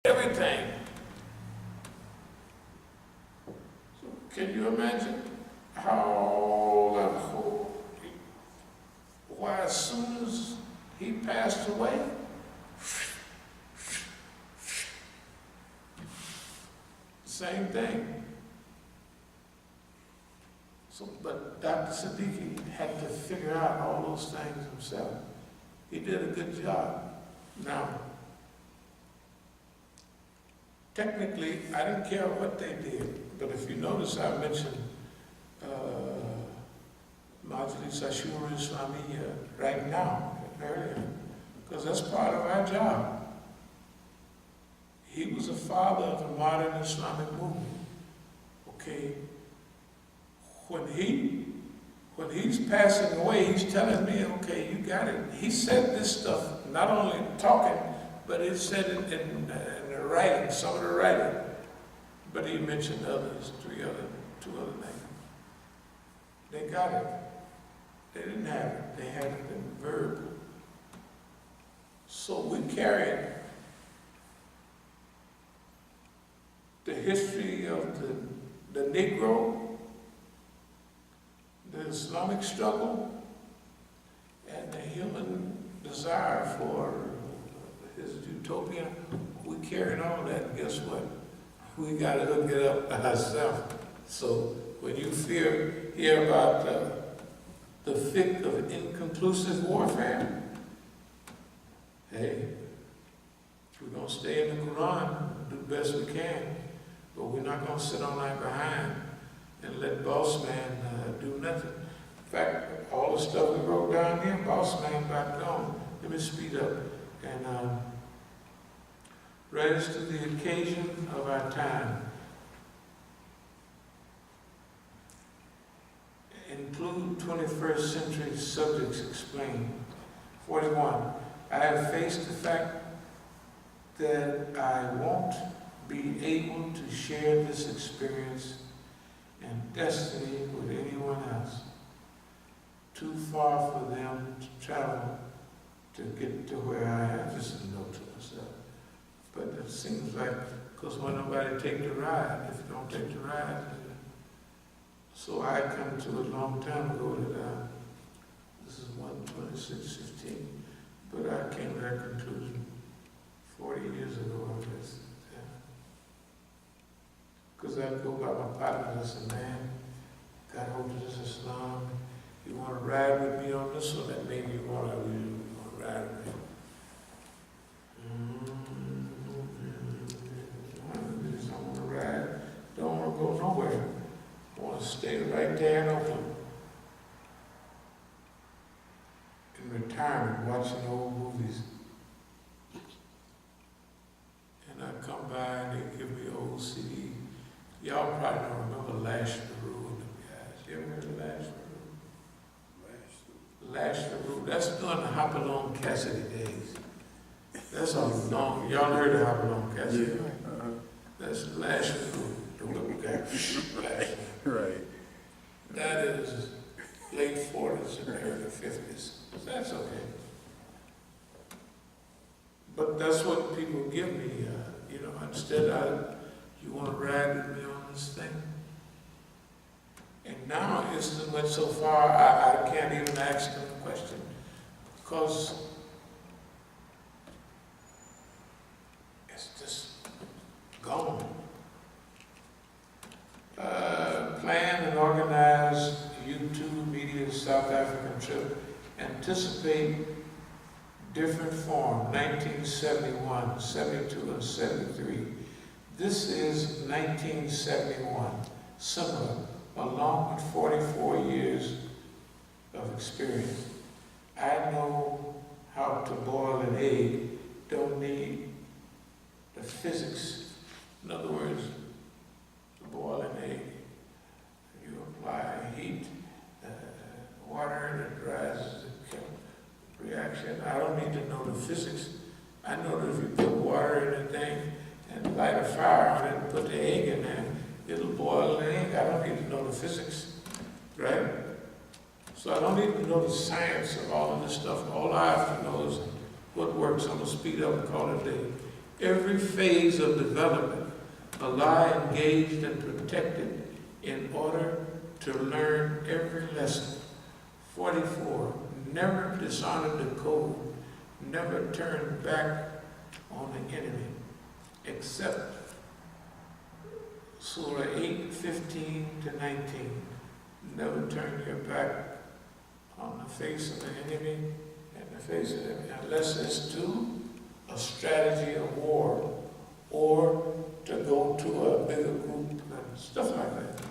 everything. So can you imagine how that whole, why as soon as he passed away, same thing. So, but Dr. Siddiqui had to figure out all those things himself. He did a good job. Now, technically, I didn't care what they did, but if you notice, I mentioned Masjid Islamiyya right now, earlier, because that's part of our job. He was a father of the modern Islamic movement. Okay, when he's passing away, he's telling me, okay, you got it. He said this stuff not only talking, but he said it in the writing, some of the writing. But he mentioned others, two other things. They got it. They didn't have it. They had it in verb. So we carried the history of the Negro, the Islamic struggle, and the human desire for his utopia. We carried all that, and guess what? We got to hook it up ourselves. So when you hear about the thick of inconclusive warfare, hey, we're going to stay in the Quran, do the best we can, but we're not going to sit on our behind and let boss man do nothing. In fact, all the stuff we wrote down here, boss man about gone. Let me speed up and rise to the occasion of our time. Include 21st century subjects explained. 41. I have faced the fact that I won't be able to share this experience and destiny with anyone else. Too far for them to travel to get to where I am. Just a note to myself. But it seems like, because when nobody take the ride, if you don't take the ride, so I come to a long time ago that this is 1/26/15, but I came to that conclusion 40 years ago, I guess. Because I go by my partner and say, man, got hold of this Islam. You want to ride with me on this one? That maybe you want to ride with me. I want to ride. Don't want to go nowhere. I want to stay right there in Oakland. In retirement, watching old movies. And I come by and they give me old CD. Y'all probably don't remember Lash LaRue and them guys. You ever heard of Lash LaRue? Lash LaRue. That's during the Hopalong Cassidy days. That's a long, y'all heard of Hopalong Cassidy? Yeah. That's Lash LaRue, the little guy. Lash. Right. That is late 40s and early 50s. That's okay. But that's what people give me, instead you want to ride with me on this thing? And now it's went so far, I can't even ask them a question. Because it's just gone. Plan and organize YouTube Media South African trip. Anticipate different form, 1971, 72, and 73. This is 1971, similar, along with 44 years of experience. I know how to boil an egg, don't need the physics. In other words, to boil an egg, you apply heat, water, and it rises the reaction. I don't need to know the physics. I know that if you put water in the thing, and light a fire on it and put the egg in there, it'll boil the egg. I don't need to know the physics, right? So I don't need to know the science of all of this stuff. All I have to know is what works. I'm going to speed up and call it a day. every phase of development, Allah engaged and protected in order to learn every lesson. 44, never dishonored the code, never turned back on the enemy, except Surah 8, 15 to 19. Never turn your back on the face of the enemy and the face of the enemy, unless it's to a strategy of war or to go to a bigger group and stuff like that.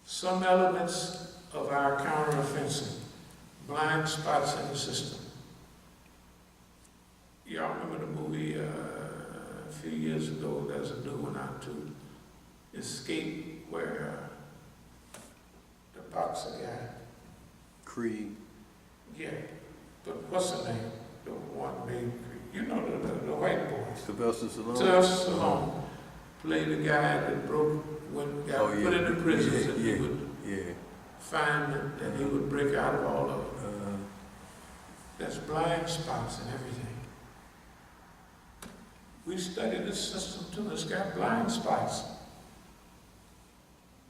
Some elements of our counteroffensive, blind spots in the system. Y'all remember the movie a few years ago, there's a new one out too, Escape, where the boxer guy. Creed. Yeah, but what's the name? The one named Creed. You know the white boy. Sylvester Stallone. Sylvester Stallone played the guy that got put into prisons, and he would find it, and he would break out of all of it. There's blind spots in everything. We study this system too. It's got blind spots.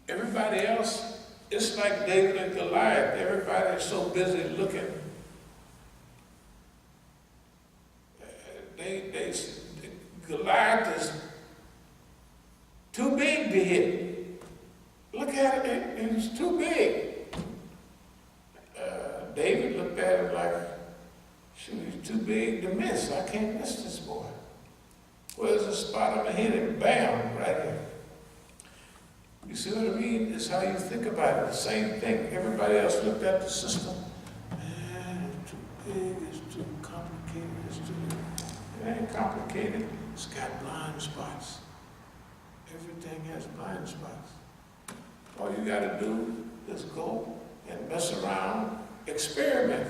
Everybody else, it's like David and Goliath. Everybody is so busy looking. Goliath is too big to hit. Look at it, it's too big. David looked at him like, shoot, he's too big to miss. I can't miss this boy. Where's the spot I'm gonna hit him? Bam, right here. You see what I mean? It's how you think about it. The same thing. Everybody else looked at the system. Man, it's too big, it's too complicated, it's too... It ain't complicated. It's got blind spots. Everything has blind spots. All you gotta do is go and mess around, experiment.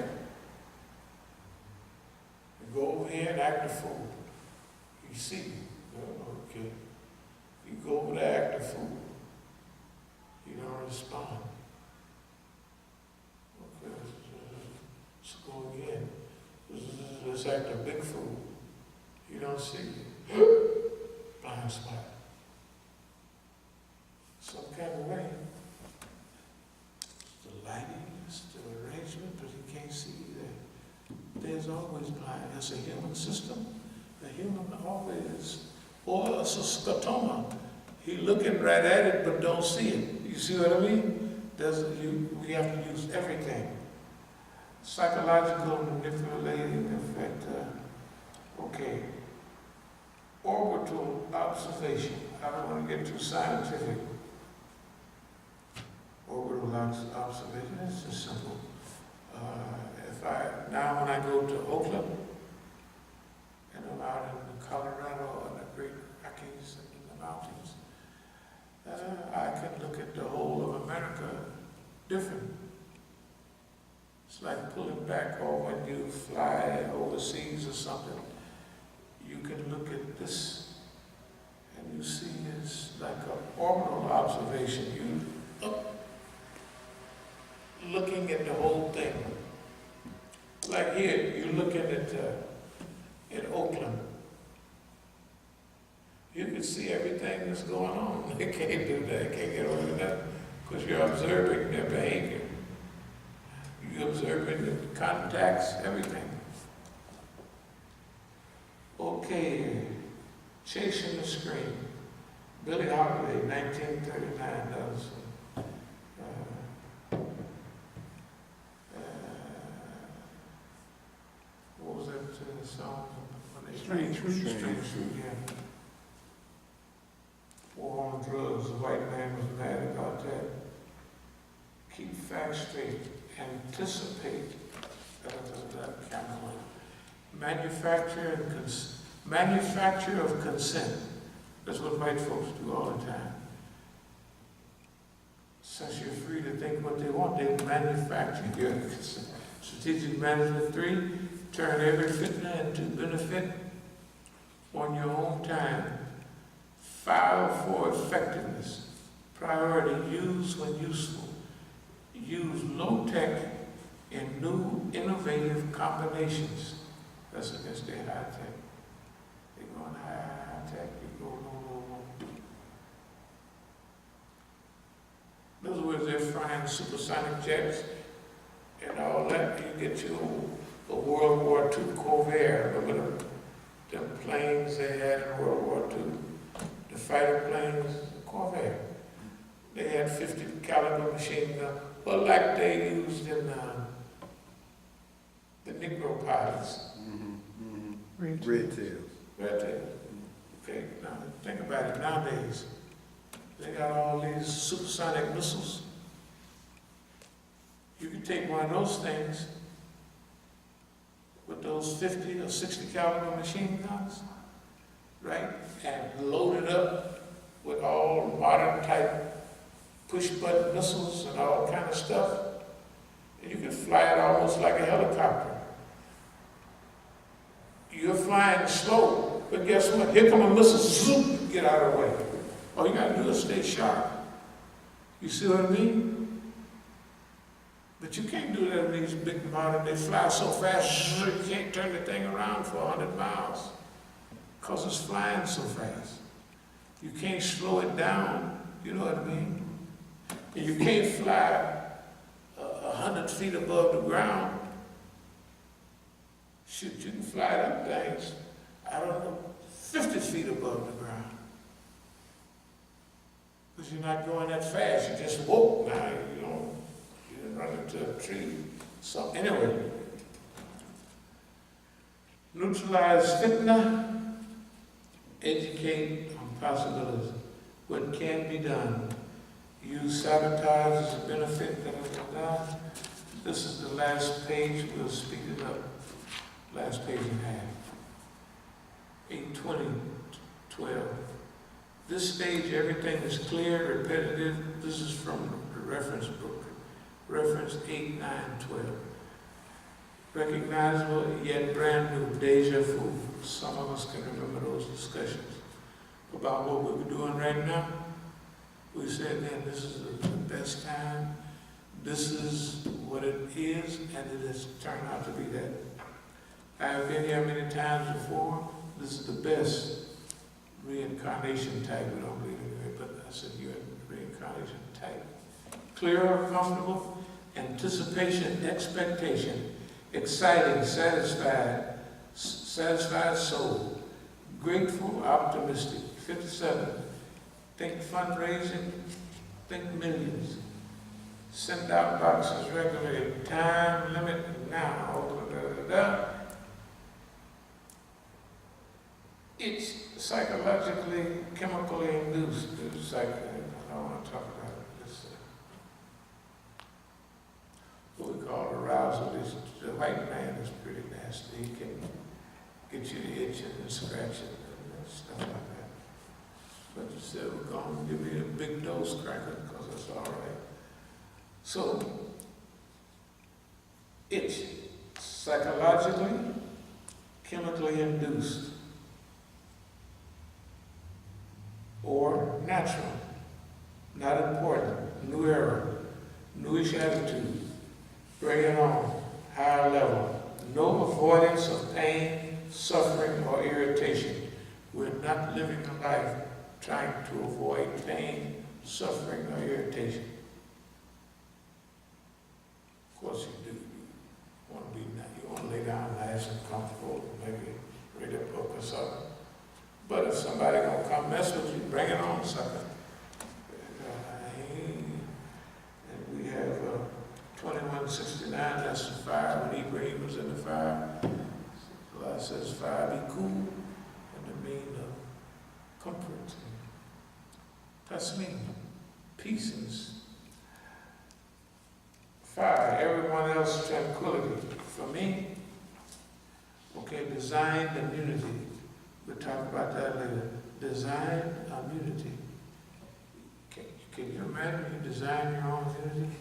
You go over here and act a fool. You see, okay. You go over there, act a fool. You don't respond. Okay, let's go again. Let's act a big fool. You don't see. Blind spot. Some kind of way. It's the lighting, it's the arrangement, but you can't see that. There's always blind. It's a human system. The human always, or it's a scotoma. He looking right at it, but don't see it. You see what I mean? We have to use everything. Psychological manipulating effect. Okay. Orbital observation. I don't want to get too scientific. Orbital observation is just simple. Now when I go to Oakland, and I'm out in Colorado and the Great Rockies and in the mountains, I can look at the whole of America different. It's like pulling back, or when you fly overseas or something, you can look at this and you see it's like an orbital observation. You looking at the whole thing. Like here, you're looking at in Oakland. You can see everything that's going on. They can't do that, can't get over that, because you're observing their behavior. You're observing the contacts, everything. Okay, Chasing the Scream. Billie Holiday, 1939. That was, what was that song? Straight Through, yeah. War on drugs, the white man was mad about that. Keep facts straight, anticipate, that kind of one. Manufacture of consent. That's what white folks do all the time. Since you're free to think what they want, they manufacture your consent. Strategic management 3, turn every fitna into benefit on your own time. File for effectiveness. Priority, use when useful. Use low-tech and new innovative combinations. That's against their high-tech. high tech, you go low. In other words, they're flying supersonic jets and all that. You get your a World War II Corvair. Remember them planes they had in World War II? The fighter planes, Corvair. They had 50 caliber machine gun, well, like they used in the Negro pilots. Red tails. Red tails. Okay, now think about it nowadays. They got all these supersonic missiles. You can take one of those things with those 50 or 60 caliber machine guns, right? And load it up with all modern type push button missiles and all kind of stuff. And you can fly it almost like a helicopter. You're flying slow, but guess what? Here come a missile, zoom, get out of the way. All you gotta do is stay sharp. You see what I mean? But you can't do that in these big modern, they fly so fast, you can't turn the thing around for 100 miles because it's flying so fast. You can't slow it down, you know what I mean? And you can't fly 100 feet above the ground. Shoot, you can fly them things, I don't know, 50 feet above the ground. Because you're not going that fast, you just woke now, you know, you didn't run into a tree. So anyway, neutralize fitna, educate on possibilities. What can be done? Use sabotage as a benefit that has been done. This is the last page, we'll speed it up. Last page and a half. 8:20:12. This stage, everything is clear, repetitive. This is from the reference book. Reference 8:9:12. Recognizable yet brand new, deja vu. Some of us can remember those discussions about what we're doing right now. We said, man, this is the best time. This is what it is, and it has turned out to be that. I've been here many times before. This is the best reincarnation type. We don't believe in it, but I said you're a reincarnation type. Clear, comfortable, anticipation, expectation, exciting, satisfied, satisfied soul, grateful, optimistic. 57. Think fundraising, think millions. Send out boxes regularly. Time limit now. It's psychologically, chemically induced. I don't want to talk about it. It's what we call arousal. The white man is pretty nasty. He can get you to itching and scratching and stuff like that. But you said we're going to give you a big dose cracker because that's all right. So, it's psychologically, chemically induced, or natural, not important, new era, newish attitude, bring it on, higher level, no avoidance of pain, suffering, or irritation. We're not living a life trying to avoid pain, suffering, or irritation. Of course you do. You want to be, you want to lay down nice and comfortable, maybe read a book or something. But if somebody gonna come mess with you, bring it on, sucker. And we have 2169, that's the fire. When Ibrahim was in the fire, Allah says, fire be cool, and the mean of comfort. That's me. Peace and fire. Everyone else tranquility. For me, okay, design immunity. We'll talk about that later. Design immunity. Can you imagine you design your own immunity?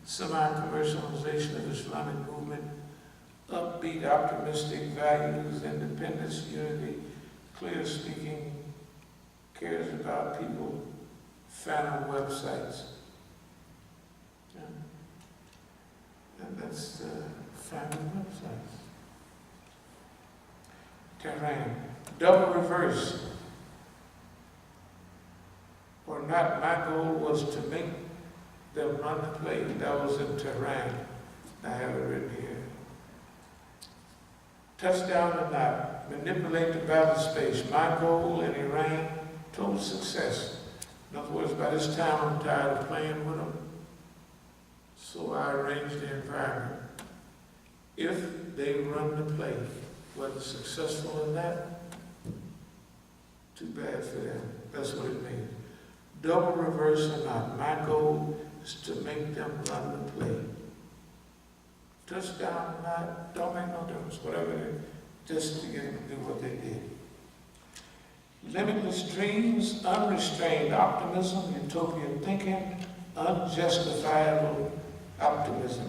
Semi-commercialization of Islamic movement, upbeat, optimistic values, independence, unity, clear speaking, cares about people, phantom websites. Yeah. And that's the phantom websites. Terrain. Double reverse, or not, my goal was to make them run the play. That was in Tehran. I have it written here. Touchdown or not, manipulate the battle space. My goal in Iran, total success. In other words, by this time I'm tired of playing with them, so I arranged the environment. If they run the play, whether successful in that, too bad for them. That's what it means. Double reverse or not, my goal is to make them run the play. Touchdown or not, don't make no difference, whatever it is, just to get them to do what they did. Limitless dreams, unrestrained optimism, utopian thinking, unjustifiable optimism.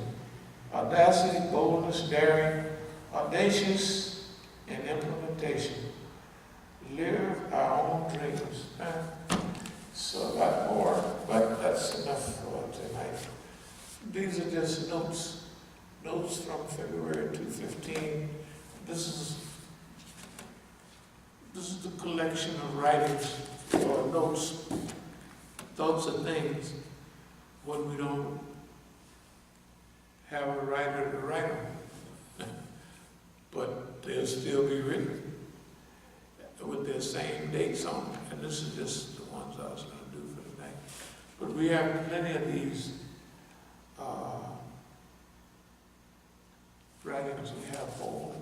Audacity, boldness, daring, audacious in implementation. Live our own dreams. So a lot more, but that's enough for tonight. These are just notes from February 2015. This is the collection of writings or notes, thoughts and things when we don't have a writer to write them. But they'll still be written with their same dates on them. And this is just the ones I was going to do for tonight. But we have plenty of these writings. We have whole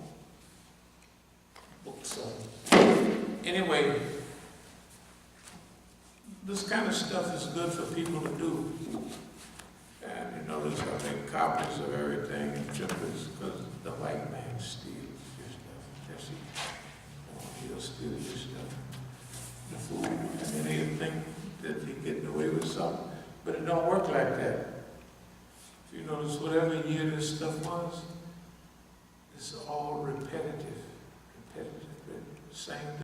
books of them. Anyway, this kind of stuff is good for people to do. And you notice I make copies of everything and triplets because the white man steals your stuff. Jesse, he'll steal your stuff. The food, and then he'll think that he's getting away with something. But it don't work like that. If you notice, whatever year this stuff was, it's all repetitive. Same thing.